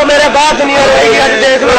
میرے بات نہیں ہو رہی ہے، دیکھ لو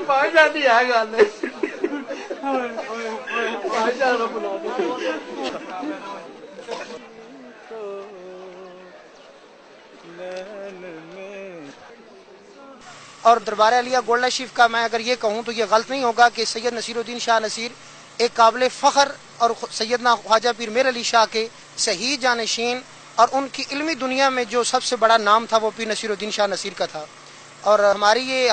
پائی جاتی ہے گل اور دربار علیہ گولڈا شریف کا میں اگر یہ کہوں تو یہ غلط نہیں ہوگا کہ سید نصیر الدین شاہ نصیر ایک قابل فخر اور سیدنا خواجہ پیر میر علی شاہ کے صحیح جانشین، اور ان کی علمی دنیا میں جو سب سے بڑا نام تھا وہ پیر نصیر الدین شاہ نصیر کا تھا. اور ہماری یہ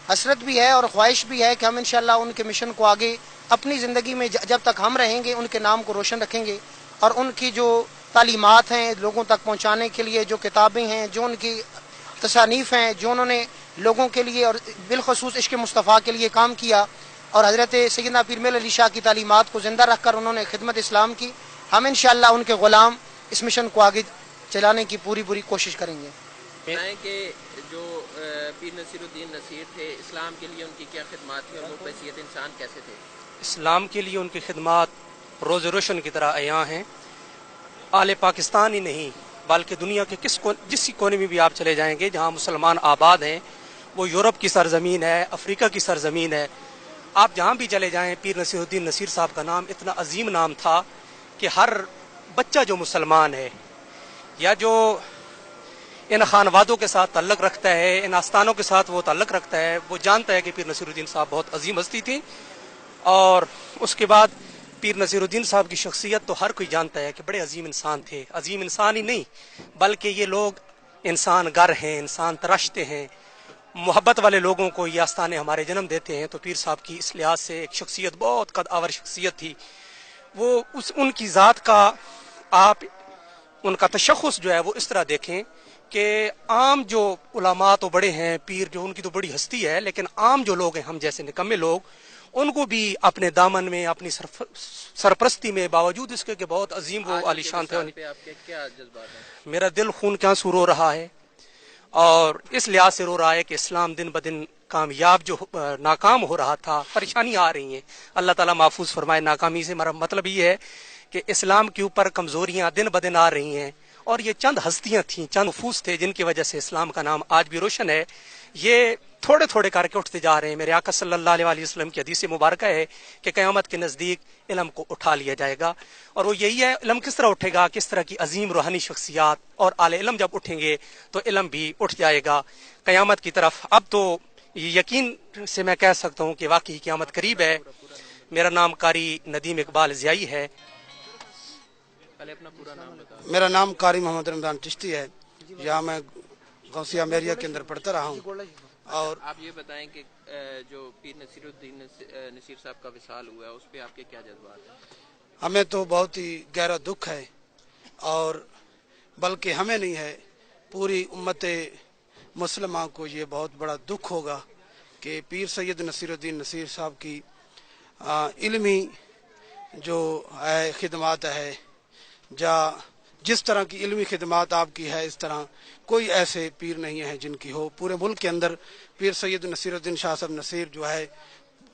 حسرت بھی ہے اور خواہش بھی ہے کہ ہم انشاءاللہ ان کے مشن کو آگے اپنی زندگی میں جب تک ہم رہیں گے ان کے نام کو روشن رکھیں گے، اور ان کی جو تعلیمات ہیں لوگوں تک پہنچانے کے لیے، جو کتابیں ہیں، جو ان کی تصانیف ہیں، جو انہوں نے لوگوں کے لیے اور بالخصوص عشق مصطفیٰ کے لیے کام کیا، اور حضرت سیدنا پیر میر علی شاہ کی تعلیمات کو زندہ رکھ کر انہوں نے خدمت اسلام کی، ہم انشاءاللہ ان کے غلام اس مشن کو آگے چلانے کی پوری کوشش کریں گے. کہ جو پیر نصیر الدین نصیر تھے، اسلام کے لیے ان کی کیا خدمات تھیں اور وہ بحیثیت انسان کیسے تھے؟ اسلام کے لیے ان کی خدمات روز روشن کی طرح عیاں ہیں. اہل پاکستان ہی نہیں بلکہ دنیا کے جس کونے میں بھی آپ چلے جائیں گے جہاں مسلمان آباد ہیں، وہ یورپ کی سرزمین ہے، افریقہ کی سرزمین ہے، آپ جہاں بھی چلے جائیں پیر نصیر الدین نصیر صاحب کا نام اتنا عظیم نام تھا کہ ہر بچہ جو مسلمان ہے یا جو ان خانوادوں کے ساتھ تعلق رکھتا ہے، ان آستانوں کے ساتھ وہ تعلق رکھتا ہے، وہ جانتا ہے کہ پیر نصیر الدین صاحب بہت عظیم ہستی تھی. اور اس کے بعد پیر نصیر الدین صاحب کی شخصیت تو ہر کوئی جانتا ہے کہ بڑے عظیم انسان تھے. عظیم انسان ہی نہیں بلکہ یہ لوگ انسان گر ہیں، انسان تراشتے ہیں. محبت والے لوگوں کو یہ آستانے ہمارے جنم دیتے ہیں. تو پیر صاحب کی اس لحاظ سے ایک شخصیت بہت قد آور شخصیت تھی. وہ ان کی ذات کا آپ ان کا تشخص جو ہے وہ اس طرح دیکھیں کہ عام جو علماء تو بڑے ہیں، پیر جو ان کی تو بڑی ہستی ہے، لیکن عام جو لوگ ہیں ہم جیسے نکمے لوگ، ان کو بھی اپنے دامن میں اپنی سرپرستی میں باوجود اس کے کہ بہت عظیم وہ عالی شان تھے. آپ کے کیا جذبات ہیں؟ میرا دل خون کے آنسو رو رہا ہے، اور اس لحاظ سے رو رہا ہے کہ اسلام دن بدن کامیاب جو ناکام ہو رہا تھا، پریشانی آ رہی ہیں، اللہ تعالیٰ محفوظ فرمائے ناکامی سے. میرا مطلب یہ ہے کہ اسلام کے اوپر کمزوریاں دن بدن آ رہی ہیں، اور یہ چند ہستیاں تھیں، چند نفوس تھے جن کی وجہ سے اسلام کا نام آج بھی روشن ہے. یہ تھوڑے تھوڑے کر کے اٹھتے جا رہے ہیں. میرے آقا صلی اللہ علیہ وسلم کی حدیث مبارکہ ہے کہ قیامت کے نزدیک علم کو اٹھا لیا جائے گا، اور وہ یہی ہے علم کس طرح اٹھے گا، کس طرح کی عظیم روحانی شخصیات اور اعلی علم جب اٹھیں گے تو علم بھی اٹھ جائے گا قیامت کی طرف. اب تو یقین سے میں کہہ سکتا ہوں کہ واقعی قیامت قریب ہے. میرا نام قاری ندیم اقبال ضیائی ہے. اپنا پورا نام بتا. میرا نام قاری محمد رمضان چشتی ہے. یہاں میں غوثیہ میریہ کے اندر پڑھتا رہا ہوں. اور آپ یہ بتائیں کہ جو پیر نصیر الدین نصیر صاحب کا وصال ہوا ہے اس پہ آپ کے کیا جذبات ہیں؟ ہمیں تو بہت ہی گہرا دکھ ہے، اور بلکہ ہمیں نہیں ہے، پوری امت مسلمہ کو یہ بہت بڑا دکھ ہوگا کہ پیر سید نصیر الدین نصیر صاحب کی علمی جو ہے خدمات ہے، جس طرح کی علمی خدمات آپ کی ہے اس طرح کوئی ایسے پیر نہیں ہیں جن کی ہو. پورے ملک کے اندر پیر سید نصیر الدین شاہ صاحب نصیر جو ہے